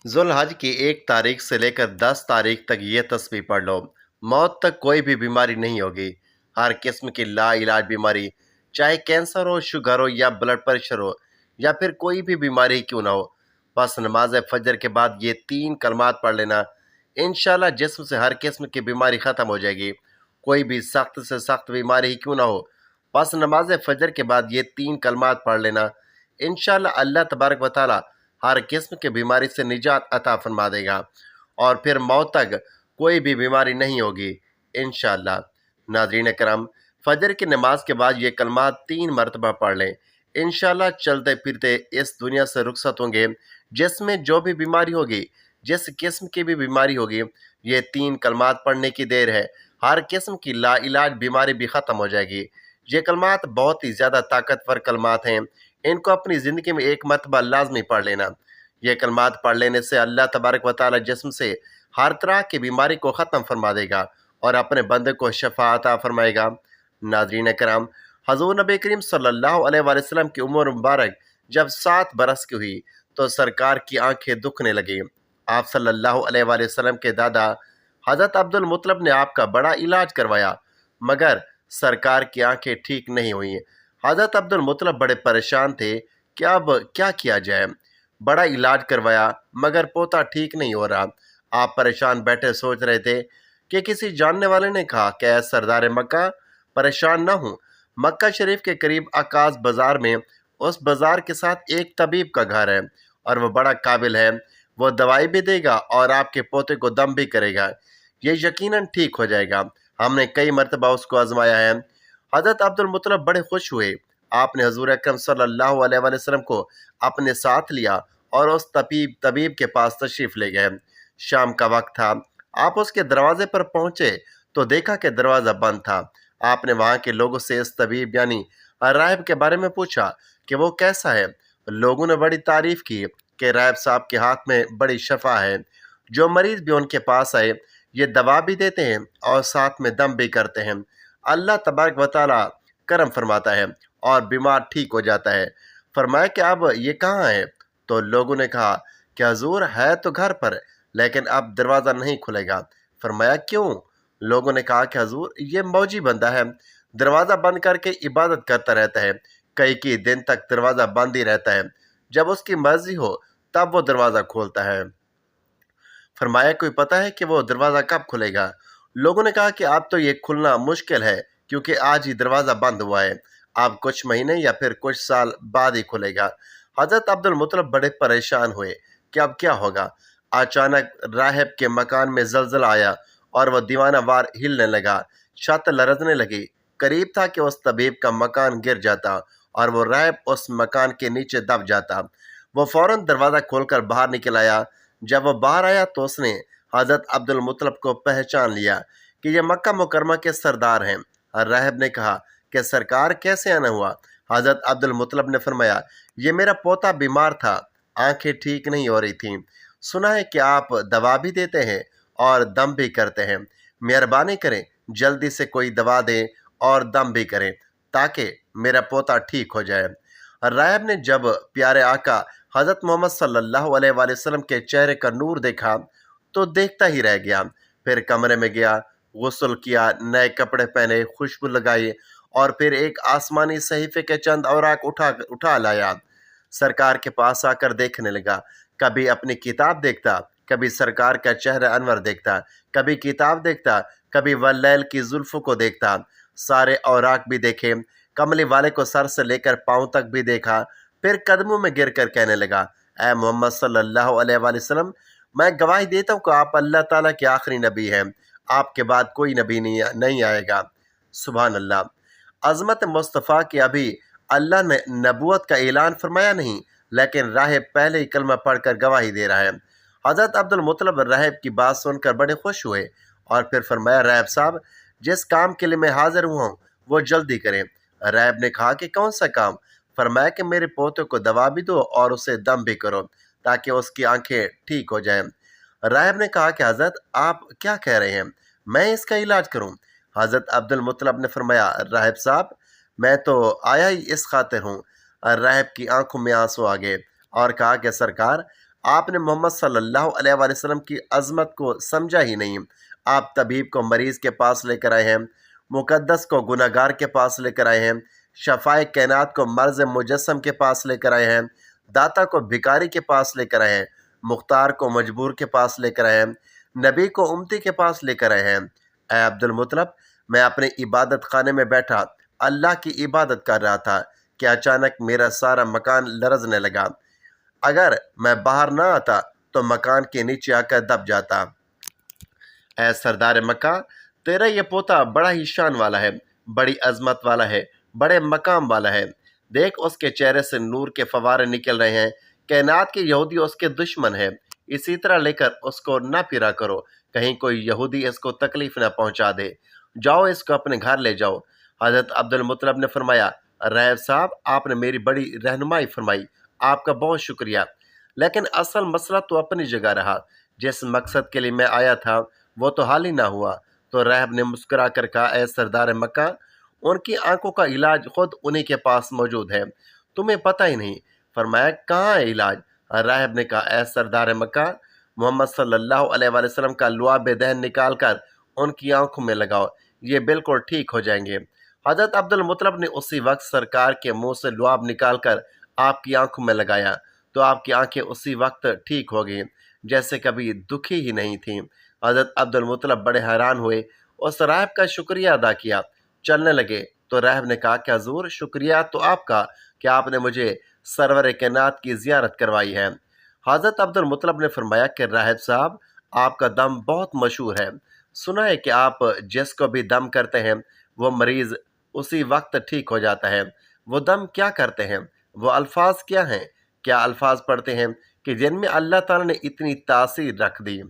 ذوالحج کی 1 تاریخ سے لے کر 10 تاریخ تک یہ تسبیح پڑھ لو، موت تک کوئی بھی بیماری نہیں ہوگی۔ ہر قسم کی لا علاج بیماری، چاہے کینسر ہو، شوگر ہو یا بلڈ پریشر ہو یا پھر کوئی بھی بیماری کیوں نہ ہو، بس نماز فجر کے بعد یہ 3 کلمات پڑھ لینا، انشاءاللہ جسم سے ہر قسم کی بیماری ختم ہو جائے گی۔ کوئی بھی سخت سے سخت بیماری ہی کیوں نہ ہو، بس نماز فجر کے بعد یہ 3 کلمات پڑھ لینا، انشاءاللہ اللہ تبارک و تعالی ہر قسم کی بیماری سے نجات عطا فرما دے گا، اور پھر موت تک کوئی بھی بیماری نہیں ہوگی انشاءاللہ۔ ناظرین کرام، فجر کی نماز کے بعد یہ کلمات 3 مرتبہ پڑھ لیں، انشاءاللہ چلتے پھرتے اس دنیا سے رخصت ہوں گے۔ جس میں جو بھی بیماری ہوگی، جس قسم کی بھی بیماری ہوگی، یہ 3 کلمات پڑھنے کی دیر ہے، ہر قسم کی لا علاج بیماری بھی ختم ہو جائے گی۔ یہ کلمات بہت ہی زیادہ طاقتور کلمات ہیں، ان کو اپنی زندگی میں 1 مرتبہ لازمی پڑھ لینا۔ یہ کلمات پڑھ لینے سے اللہ تبارک و تعالی جسم سے ہر طرح کی بیماری کو ختم فرما دے گا اور اپنے بندے کو شفا عطا فرمائے گا۔ ناظرین کرام، حضور نبی کریم صلی اللہ علیہ وآلہ وسلم کی عمر مبارک جب 7 برس کی ہوئی تو سرکار کی آنکھیں دکھنے لگیں۔ آپ صلی اللہ علیہ وآلہ وسلم کے دادا حضرت عبد المطلب نے آپ کا بڑا علاج کروایا، مگر سرکار کی آنکھیں ٹھیک نہیں ہوئیں۔ حضرت عبد المطلب بڑے پریشان تھے کہ اب کیا کیا جائے، بڑا علاج کروایا مگر پوتا ٹھیک نہیں ہو رہا۔ آپ پریشان بیٹھے سوچ رہے تھے کہ کسی جاننے والے نے کہا کہ اے سردار مکہ، پریشان نہ ہوں، مکہ شریف کے قریب عکاظ بازار میں اس بازار کے ساتھ ایک طبیب کا گھر ہے اور وہ بڑا قابل ہے، وہ دوائی بھی دے گا اور آپ کے پوتے کو دم بھی کرے گا، یہ یقیناً ٹھیک ہو جائے گا۔ ہم نے کئی مرتبہ اس کو آزمایا ہے۔ حضرت عبد المطلب بڑے خوش ہوئے۔ آپ نے حضور اکرم صلی اللہ علیہ وآلہ وسلم کو اپنے ساتھ لیا اور اس طبیب کے پاس تشریف لے گئے۔ شام کا وقت تھا، آپ اس کے دروازے پر پہنچے تو دیکھا کہ دروازہ بند تھا۔ آپ نے وہاں کے لوگوں سے اس طبیب یعنی راہب کے بارے میں پوچھا کہ وہ کیسا ہے۔ لوگوں نے بڑی تعریف کی کہ راہب صاحب کے ہاتھ میں بڑی شفا ہے، جو مریض بھی ان کے پاس آئے یہ دوا بھی دیتے ہیں اور ساتھ میں دم بھی کرتے ہیں۔ اللہ تبارک و تعالی کرم فرماتا ہے اور بیمار ٹھیک ہو جاتا ہے۔ فرمایا کہ اب یہ کہاں ہے؟ تو لوگوں نے کہا کہ حضور ہے تو گھر پر، لیکن اب دروازہ نہیں کھلے گا۔ فرمایا کیوں؟ لوگوں نے کہا کہ حضور یہ موجی بندہ ہے، دروازہ بند کر کے عبادت کرتا رہتا ہے، کئی دن تک دروازہ بند ہی رہتا ہے، جب اس کی مرضی ہو تب وہ دروازہ کھولتا ہے۔ فرمایا کوئی پتہ ہے کہ وہ دروازہ کب کھلے گا؟ لوگوں نے کہا کہ اب تو یہ کھلنا مشکل ہے کیونکہ آج ہی دروازہ بند ہوا ہے، اب کچھ مہینے یا پھر کچھ سال بعد ہی کھلے گا۔ حضرت عبد المطلب بڑے پریشان ہوئے کہ اب کیا ہوگا۔ اچانک راہب کے مکان میں زلزلہ آیا اور وہ دیوانہ وار ہلنے لگا، چھت لرزنے لگی، قریب تھا کہ اس طبیب کا مکان گر جاتا اور وہ راہب اس مکان کے نیچے دب جاتا۔ وہ فوراً دروازہ کھول کر باہر نکل آیا۔ جب وہ باہر آیا تو اس نے حضرت عبد المطلب کو پہچان لیا کہ یہ مکہ مکرمہ کے سردار ہیں۔ راہب نے کہا کہ سرکار کیسے آنا ہوا؟ حضرت عبد المطلب نے فرمایا یہ میرا پوتا بیمار تھا، آنکھیں ٹھیک نہیں ہو رہی تھیں، سنا ہے کہ آپ دوا بھی دیتے ہیں اور دم بھی کرتے ہیں، مہربانی کریں جلدی سے کوئی دوا دیں اور دم بھی کریں تاکہ میرا پوتا ٹھیک ہو جائے۔ راہب نے جب پیارے آقا حضرت محمد صلی اللہ علیہ وآلہ وسلم کے چہرے کا نور دیکھا تو دیکھتا ہی رہ گیا، پھر کمرے میں گیا، غسل کیا، نئے کپڑے پہنے، خوشبو لگائی اور پھر ایک آسمانی صحیفے کے چند اوراق اٹھا لایا۔ سرکار کے پاس آ کر دیکھنے لگا، کبھی اپنی کتاب دیکھتا، کبھی سرکار کا چہرہ انور دیکھتا، کبھی کتاب دیکھتا، کبھی واللیل کی زلفوں کو دیکھتا۔ سارے اوراق بھی دیکھے، کملی والے کو سر سے لے کر پاؤں تک بھی دیکھا، پھر قدموں میں گر کر کہنے لگا اے محمد صلی اللہ علیہ وآلہ وسلم، میں گواہی دیتا ہوں کہ آپ اللہ تعالیٰ کے آخری نبی ہیں، آپ کے بعد کوئی نبی نہیں آئے گا۔ سبحان اللہ، عظمت مصطفیٰ کی ابھی اللہ نے نبوت کا اعلان فرمایا نہیں، لیکن راہب پہلے ہی کلمہ پڑھ کر گواہی دے رہا ہے۔ حضرت عبد المطلب راہب کی بات سن کر بڑے خوش ہوئے اور پھر فرمایا راہب صاحب جس کام کے لیے میں حاضر ہوا ہوں وہ جلدی کریں۔ راہب نے کہا کہ کون سا کام؟ فرمایا کہ میرے پوتے کو دوا بھی دو اور اسے دم بھی کرو تاکہ اس کی آنکھیں ٹھیک ہو جائیں۔ راہب نے کہا کہ حضرت آپ کیا کہہ رہے ہیں، میں اس کا علاج کروں؟ حضرت عبد المطلب نے فرمایا راہب صاحب میں تو آیا ہی اس خاطر ہوں۔ راہب کی آنکھوں میں آنسو آ گئے اور کہا کہ سرکار آپ نے محمد صلی اللہ علیہ وآلہ وسلم کی عظمت کو سمجھا ہی نہیں۔ آپ طبیب کو مریض کے پاس لے کر آئے ہیں، مقدس کو گناہ گار کے پاس لے کر آئے ہیں، شفائے کائنات کو مرض مجسم کے پاس لے کر آئے ہیں، داتا کو بھکاری کے پاس لے کر آئے ہیں، مختار کو مجبور کے پاس لے کر آئے ہیں، نبی کو امتی کے پاس لے کر آئے ہیں۔ اے عبد المطلب، میں اپنے عبادت خانے میں بیٹھا اللہ کی عبادت کر رہا تھا کہ اچانک میرا سارا مکان لرزنے لگا۔ اگر میں باہر نہ آتا تو مکان کے نیچے آ کر دب جاتا۔ اے سردار مکہ، تیرا یہ پوتا بڑا ہی شان والا ہے، بڑی عظمت والا ہے، بڑے مقام والا ہے۔ دیکھ، اس کے چہرے سے نور کے فوارے نکل رہے ہیں۔ کائنات کے یہودی اس کے دشمن ہیں، اسی طرح لے کر اس کو نہ پھرا کرو، کہیں کوئی یہودی اس کو تکلیف نہ پہنچا دے۔ جاؤ، اس کو اپنے گھر لے جاؤ۔ حضرت عبد المطلب نے فرمایا، راہب صاحب، آپ نے میری بڑی رہنمائی فرمائی، آپ کا بہت شکریہ، لیکن اصل مسئلہ تو اپنی جگہ رہا۔ جس مقصد کے لیے میں آیا تھا وہ تو حال ہی نہ ہوا۔ تو راہب نے مسکرا کر کہا، اے سردار مکہ، ان کی آنکھوں کا علاج خود انہی کے پاس موجود ہے، تمہیں پتہ ہی نہیں۔ فرمایا، کہاں ہے علاج؟ راہب نے کہا، اے سردار مکہ، محمد صلی اللہ علیہ وآلہ وسلم کا لعاب دہن نکال کر ان کی آنکھوں میں لگاؤ، یہ بالکل ٹھیک ہو جائیں گے۔ حضرت عبد المطلب نے اسی وقت سرکار کے منہ سے لعاب نکال کر آپ کی آنکھوں میں لگایا تو آپ کی آنکھیں اسی وقت ٹھیک ہو گئیں، جیسے کبھی دکھی ہی نہیں تھیں۔ حضرت عبد المطلب بڑے حیران ہوئے، اس راہب کا شکریہ ادا کیا، چلنے لگے تو راہب نے کہا کہ حضور، شکریہ تو آپ کا کہ آپ نے مجھے سرور کائنات کی زیارت کروائی ہے۔ حضرت عبد المطلب نے فرمایا کہ راہب صاحب، آپ کا دم بہت مشہور ہے، سنا ہے کہ آپ جس کو بھی دم کرتے ہیں وہ مریض اسی وقت ٹھیک ہو جاتا ہے۔ وہ دم کیا کرتے ہیں؟ وہ الفاظ کیا ہیں؟ کیا الفاظ پڑھتے ہیں کہ جن میں اللہ تعالیٰ نے اتنی تاثیر رکھ دی؟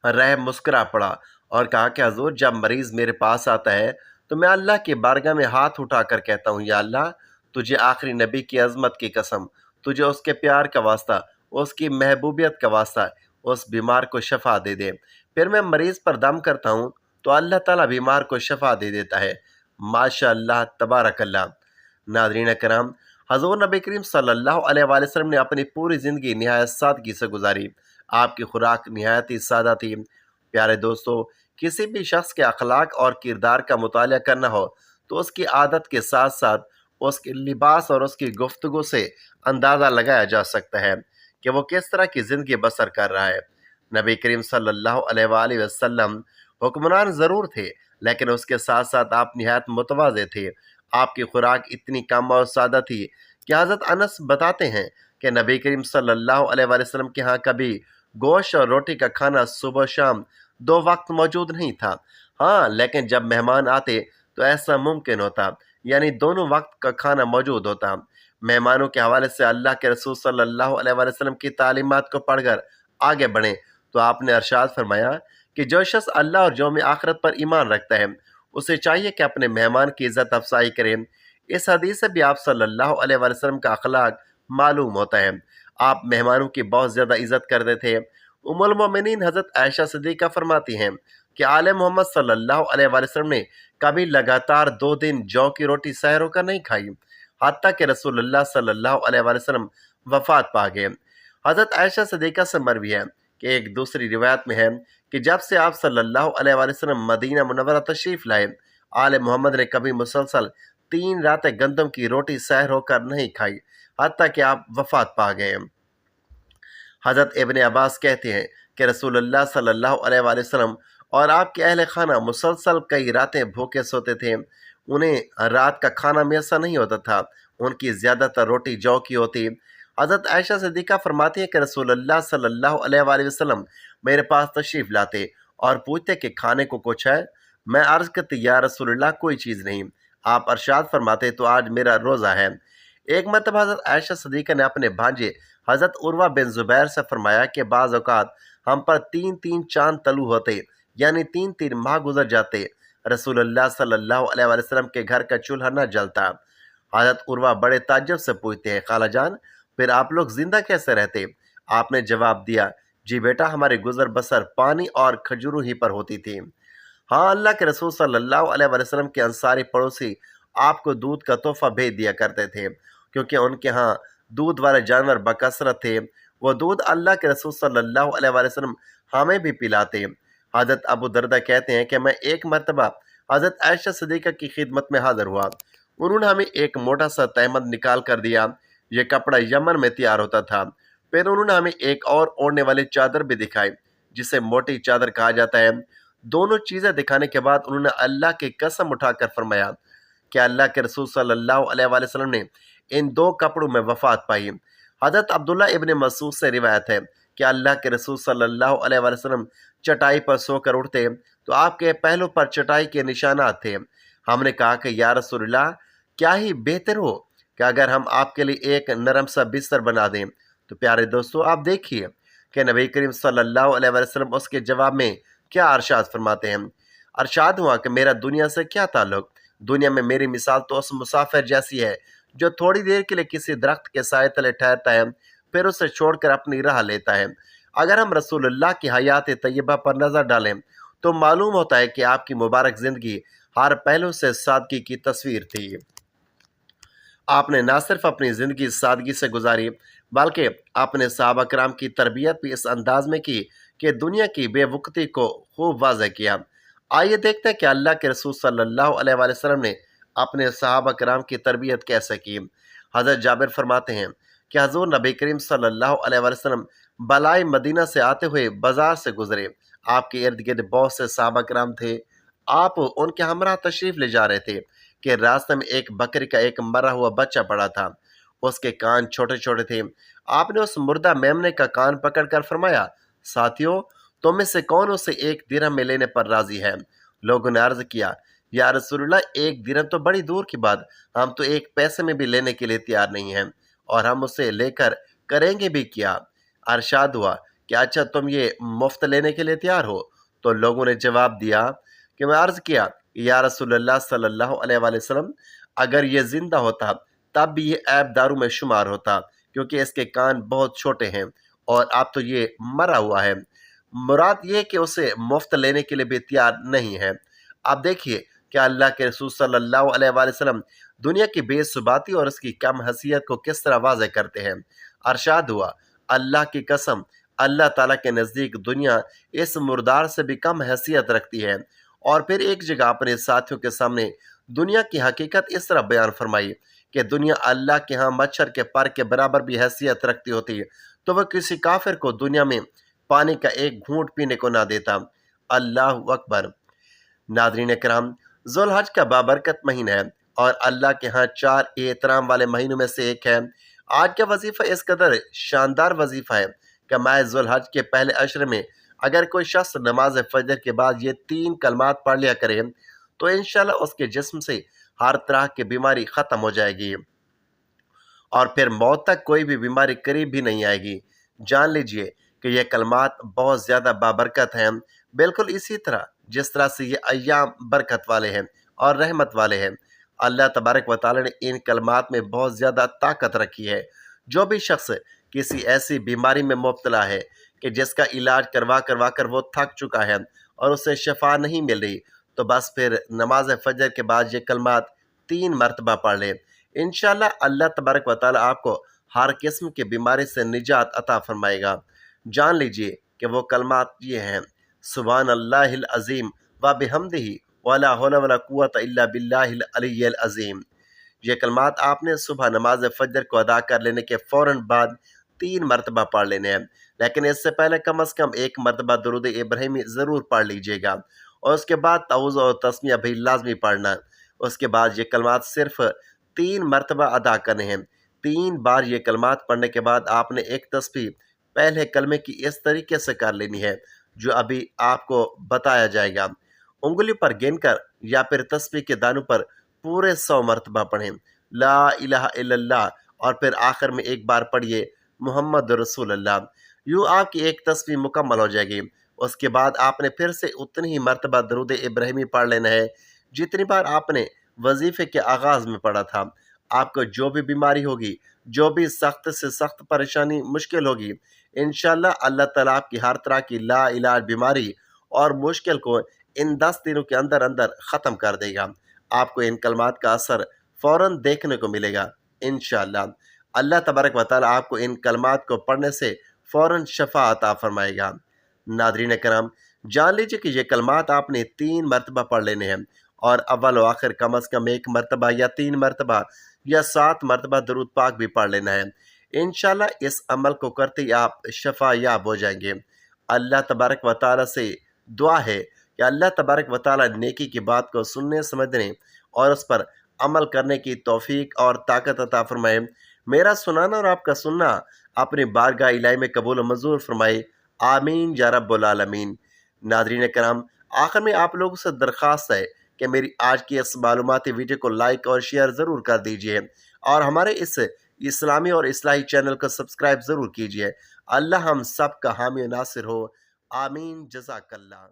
راہب مسکرا پڑا اور کہا کہ حضور، جب مریض میرے پاس آتا ہے تو میں اللہ کی بارگاہ میں ہاتھ اٹھا کر کہتا ہوں، یا اللہ، تجھے آخری نبی کی عظمت کی قسم، تجھے اس کے پیار کا واسطہ، اس کی محبوبیت کا واسطہ، اس بیمار کو شفا دے دے۔ پھر میں مریض پر دم کرتا ہوں تو اللہ تعالیٰ بیمار کو شفا دے دیتا ہے۔ ماشاء اللہ، تبارک اللہ۔ ناظرین کرام، حضور نبی کریم صلی اللہ علیہ وآلہ وسلم نے اپنی پوری زندگی نہایت سادگی سے گزاری۔ آپ کی خوراک نہایت ہی سادہ تھی۔ پیارے دوستو، کسی بھی شخص کے اخلاق اور کردار کا مطالعہ کرنا ہو تو اس کی عادت کے ساتھ ساتھ اس کے لباس اور اس کی گفتگو سے اندازہ لگایا جا سکتا ہے کہ وہ کس طرح کی زندگی بسر کر رہا ہے۔ نبی کریم صلی اللہ علیہ وآلہ وسلم حکمران ضرور تھے، لیکن اس کے ساتھ ساتھ آپ نہایت متواضع تھے۔ آپ کی خوراک اتنی کم اور سادہ تھی کہ حضرت انس بتاتے ہیں کہ نبی کریم صلی اللہ علیہ وآلہ وسلم کے ہاں کبھی گوشت اور روٹی کا کھانا صبح و شام 2 وقت موجود نہیں تھا۔ ہاں، لیکن جب مہمان آتے تو ایسا ممکن ہوتا، یعنی دونوں وقت کا کھانا موجود ہوتا۔ مہمانوں کے حوالے سے اللہ کے رسول صلی اللہ علیہ وآلہ وسلم کی تعلیمات کو پڑھ کر آگے بڑھیں تو آپ نے ارشاد فرمایا کہ جو شخص اللہ اور یوم آخرت پر ایمان رکھتا ہے اسے چاہیے کہ اپنے مہمان کی عزت افزائی کرے۔ اس حدیث سے بھی آپ صلی اللہ علیہ وآلہ وسلم کا اخلاق معلوم ہوتا ہے۔ آپ مہمانوں کی بہت زیادہ عزت کرتے تھے۔ ام المومنین حضرت عائشہ صدیقہ فرماتی ہیں کہ آل محمد صلی اللہ علیہ وآلہ وسلم نے کبھی لگاتار 2 دن جو کی روٹی سحر ہو کر نہیں کھائی، حتیٰ کہ رسول اللہ صلی اللہ علیہ وآلہ وسلم وفات پا گئے۔ حضرت عائشہ صدیقہ سے مروی ہے کہ ایک دوسری روایت میں ہے کہ جب سے آپ صلی اللہ علیہ وآلہ وسلم مدینہ منورہ تشریف لائے، آل محمد نے کبھی مسلسل 3 راتیں گندم کی روٹی سحر ہو کر نہیں کھائی، حتیٰ کہ آپ وفات پا گئے۔ حضرت ابن عباس کہتے ہیں کہ رسول اللہ صلی اللہ علیہ وآلہ وسلم اور آپ کے اہل خانہ مسلسل کئی راتیں بھوکے سوتے تھے۔ انہیں رات کا کھانا میسر نہیں ہوتا تھا، ان کی زیادہ تر روٹی جو کی ہوتی۔ حضرت عائشہ صدیقہ فرماتی ہے کہ رسول اللہ صلی اللہ علیہ وآلہ وسلم میرے پاس تشریف لاتے اور پوچھتے کہ کھانے کو کچھ ہے؟ میں عرض کرتی، یا رسول اللہ، کوئی چیز نہیں۔ آپ ارشاد فرماتے، تو آج میرا روزہ ہے۔ ایک مرتبہ حضرت عائشہ صدیقہ نے اپنے بھانجے حضرت عروہ بن زبیر سے فرمایا کہ بعض اوقات ہم پر 3 چاند طلوع ہوتے، یعنی 3 ماہ گزر جاتے، رسول اللہ صلی اللہ علیہ وآلہ وسلم کے گھر کا چولہا نہ جلتا۔ حضرت عروہ بڑے تعجب سے پوچھتے ہیں، خالہ جان، پھر آپ لوگ زندہ کیسے رہتے؟ آپ نے جواب دیا، جی بیٹا، ہمارے گزر بسر پانی اور کھجوروں ہی پر ہوتی تھی۔ ہاں، اللہ کے رسول صلی اللہ علیہ وآلہ وسلم کے انصاری پڑوسی آپ کو دودھ کا تحفہ بھیج دیا کرتے تھے، کیونکہ ان کے ہاں دودھ والے جانور بکثرت تھے۔ وہ دودھ اللہ کے رسول صلی اللہ علیہ وسلم ہمیں بھی پلاتے ہیں۔ حضرت ابو دردہ کہتے ہیں کہ میں ایک مرتبہ حضرت عائشہ صدیقہ کی خدمت میں حاضر ہوا۔ انہوں نے ہمیں ایک موٹا سا تہمد نکال کر دیا۔ یہ کپڑا یمن میں تیار ہوتا تھا۔ پھر انہوں نے ہمیں ایک اور اوڑھنے والی چادر بھی دکھائی جسے موٹی چادر کہا جاتا ہے۔ دونوں چیزیں دکھانے کے بعد انہوں نے اللہ کی قسم اٹھا کر فرمایا کہ اللہ کے رسول صلی اللہ علیہ وسلم نے ان دو کپڑوں میں وفات پائی۔ حضرت عبداللہ ابن مسعود سے روایت ہے کہ اللہ کے رسول صلی اللہ علیہ وسلم چٹائی پر سو کر اٹھتے تو آپ کے پہلو پر چٹائی کے نشانات تھے۔ ہم نے کہا کہ یا رسول اللہ، کیا ہی بہتر ہو کہ اگر ہم آپ کے لیے ایک نرم سا بستر بنا دیں۔ تو پیارے دوستو، آپ دیکھیے کہ نبی کریم صلی اللہ علیہ وسلم اس کے جواب میں کیا ارشاد فرماتے ہیں۔ ارشاد ہوا کہ میرا دنیا سے کیا تعلق؟ دنیا میں میری مثال تو اس مسافر جیسی ہے جو تھوڑی دیر کے لیے کسی درخت کے سائے تلے ٹھہرتا ہے، پھر اسے چھوڑ کر اپنی راہ لیتا ہے۔ اگر ہم رسول اللہ کی حیات طیبہ پر نظر ڈالیں تو معلوم ہوتا ہے کہ آپ کی مبارک زندگی ہر پہلو سے سادگی کی تصویر تھی۔ آپ نے نہ صرف اپنی زندگی سادگی سے گزاری بلکہ اپنے صحابہ کرام کی تربیت بھی اس انداز میں کی کہ دنیا کی بے وقتی کو خوب واضح کیا۔ آئیے دیکھتے ہیں کہ اللہ کے رسول صلی اللہ علیہ وسلم نے اپنے صحابہ کرام کی تربیت کیسے کی۔ حضرت جابر فرماتے ہیں کہ حضور نبی کریم صلی اللہ علیہ وسلم بالائے مدینہ سے آتے ہوئے بازار سے گزرے۔ آپ کے ارد گرد بہت سے صحابہ کرام تھے۔ آپ ان کے ہمراہ تشریف لے جا رہے تھے کہ راستے میں ایک بکری کا ایک مرا ہوا بچہ پڑا تھا۔ اس کے کان چھوٹے چھوٹے تھے۔ آپ نے اس مردہ میمنے کا کان پکڑ کر فرمایا، ساتھیو، تم میں سے کون اسے ایک درہم میں لینے پر راضی ہے؟ لوگوں نے عرض کیا، یا رسول اللہ، ایک درہم تو بڑی دور کی بات، ہم تو ایک پیسے میں بھی لینے کے لیے تیار نہیں ہیں، اور ہم اسے لے کر کریں گے بھی کیا؟ ارشاد ہوا کہ اچھا، تم یہ مفت لینے کے لیے تیار ہو؟ تو لوگوں نے جواب دیا کہ میں عرض کیا، یا رسول اللہ صلی اللہ علیہ وسلم، اگر یہ زندہ ہوتا تب بھی یہ عیب داروں میں شمار ہوتا، کیونکہ اس کے کان بہت چھوٹے ہیں، اور اب تو یہ مرا ہوا ہے۔ مراد یہ کہ اسے مفت لینے کے لیے بھی تیار نہیں ہے۔ آپ دیکھیے کہ اللہ کے رسول صلی اللہ علیہ وسلم دنیا کی بے ثباتی اور اس کی کم حیثیت کو کس طرح واضح کرتے ہیں۔ ارشاد ہوا، اللہ کی قسم، اللہ تعالیٰ کے نزدیک دنیا اس مردار سے بھی کم حیثیت رکھتی ہے۔ اور پھر ایک جگہ اپنے ساتھیوں کے سامنے دنیا کی حقیقت اس طرح بیان فرمائی کہ دنیا اللہ کے ہاں مچھر کے پر کے برابر بھی حیثیت رکھتی ہوتی تو وہ کسی کافر کو دنیا میں پانی کا ایک گھونٹ پینے کو نہ دیتا۔ اللہ اکبر۔ ناظرین کرام، ذوالحج کا بابرکت مہینہ ہے اور اللہ کے ہاں 4 احترام والے مہینوں میں سے ایک ہے۔ آج کا وظیفہ اس قدر شاندار وظیفہ ہے کہ ماہ ذوالحج کے پہلے عشرے میں اگر کوئی شخص نماز فجر کے بعد یہ 3 کلمات پڑھ لیا کرے تو انشاءاللہ اس کے جسم سے ہر طرح کی بیماری ختم ہو جائے گی اور پھر موت تک کوئی بھی بیماری قریب بھی نہیں آئے گی۔ جان لیجئے کہ یہ کلمات بہت زیادہ بابرکت ہیں، بالکل اسی طرح جس طرح سے یہ ایام برکت والے ہیں اور رحمت والے ہیں۔ اللہ تبارک و تعالی نے ان کلمات میں بہت زیادہ طاقت رکھی ہے۔ جو بھی شخص کسی ایسی بیماری میں مبتلا ہے کہ جس کا علاج کروا کر وہ تھک چکا ہے اور اسے شفا نہیں مل رہی، تو بس پھر نماز فجر کے بعد یہ کلمات 3 مرتبہ پڑھ لیں۔ انشاءاللہ اللہ تبارک و تعالی آپ کو ہر قسم کی بیماری سے نجات عطا فرمائے گا۔ جان لیجئے کہ وہ کلمات یہ ہیں، سبحان اللہ العظیم و بحمدہ ولا حول ولا قوت الا باللہ العلی العظیم۔ یہ کلمات آپ نے صبح نماز فجر کو ادا کر لینے کے فوراً بعد 3 مرتبہ پڑھ لینے ہیں، لیکن اس سے پہلے کم از کم 1 مرتبہ درود ابراہیمی ضرور پڑھ لیجئے گا، اور اس کے بعد تعوذ اور تسمیہ بھی لازمی پڑھنا۔ اس کے بعد یہ کلمات صرف 3 مرتبہ ادا کرنے ہیں۔ 3 بار یہ کلمات پڑھنے کے بعد آپ نے ایک تسبیح پہلے کلمے کی اس طریقے سے کر لینی ہے جو ابھی آپ کو بتایا جائے گا۔ انگلی پر گن کر یا پھر تسبیح کے دانوں پر پورے 100 مرتبہ پڑھیں، لا الہ الا اللہ، اور پھر آخر میں ایک بار پڑھیے محمد رسول اللہ۔ یوں آپ کی ایک تسبیح مکمل ہو جائے گی۔ اس کے بعد آپ نے پھر سے اتنی ہی مرتبہ درود ابراہیمی پڑھ لینا ہے جتنی بار آپ نے وظیفے کے آغاز میں پڑھا تھا۔ آپ کو جو بھی بیماری ہوگی، جو بھی سخت سے سخت پریشانی مشکل ہوگی، انشاءاللہ اللہ تعالیٰ آپ کی ہر طرح کی لا علاج بیماری اور مشکل کو ان 10 دنوں کے اندر اندر ختم کر دے گا۔ آپ کو ان کلمات کا اثر فوراً دیکھنے کو ملے گا انشاءاللہ۔ اللہ تبارک و تعالیٰ آپ کو ان کلمات کو پڑھنے سے فوراً شفا عطا فرمائے گا۔ ناظرین کرام، جان لیجیے کہ یہ کلمات آپ نے 3 مرتبہ پڑھ لینے ہیں، اور اول و آخر کم از کم 1 مرتبہ یا 3 مرتبہ یا 7 مرتبہ درود پاک بھی پڑھ لینا ہے۔ انشاءاللہ اس عمل کو کرتے ہی آپ شفا یاب ہو جائیں گے۔ اللہ تبارک و تعالیٰ سے دعا ہے کہ اللہ تبارک و تعالیٰ نیکی کی بات کو سننے سمجھنے اور اس پر عمل کرنے کی توفیق اور طاقت عطا فرمائے۔ میرا سنانا اور آپ کا سننا اپنی بارگاہ الہی میں قبول و منظور فرمائے، آمین یا رب العالمین۔ ناظرین کرام، آخر میں آپ لوگوں سے درخواست ہے کہ میری آج کی اس معلوماتی ویڈیو کو لائک اور شیئر ضرور کر دیجئے، اور ہمارے اس اسلامی اور اصلاحی چینل کو سبسکرائب ضرور کیجئے۔ اللہ ہم سب کا حامی و ناصر ہو، آمین، جزاک اللہ۔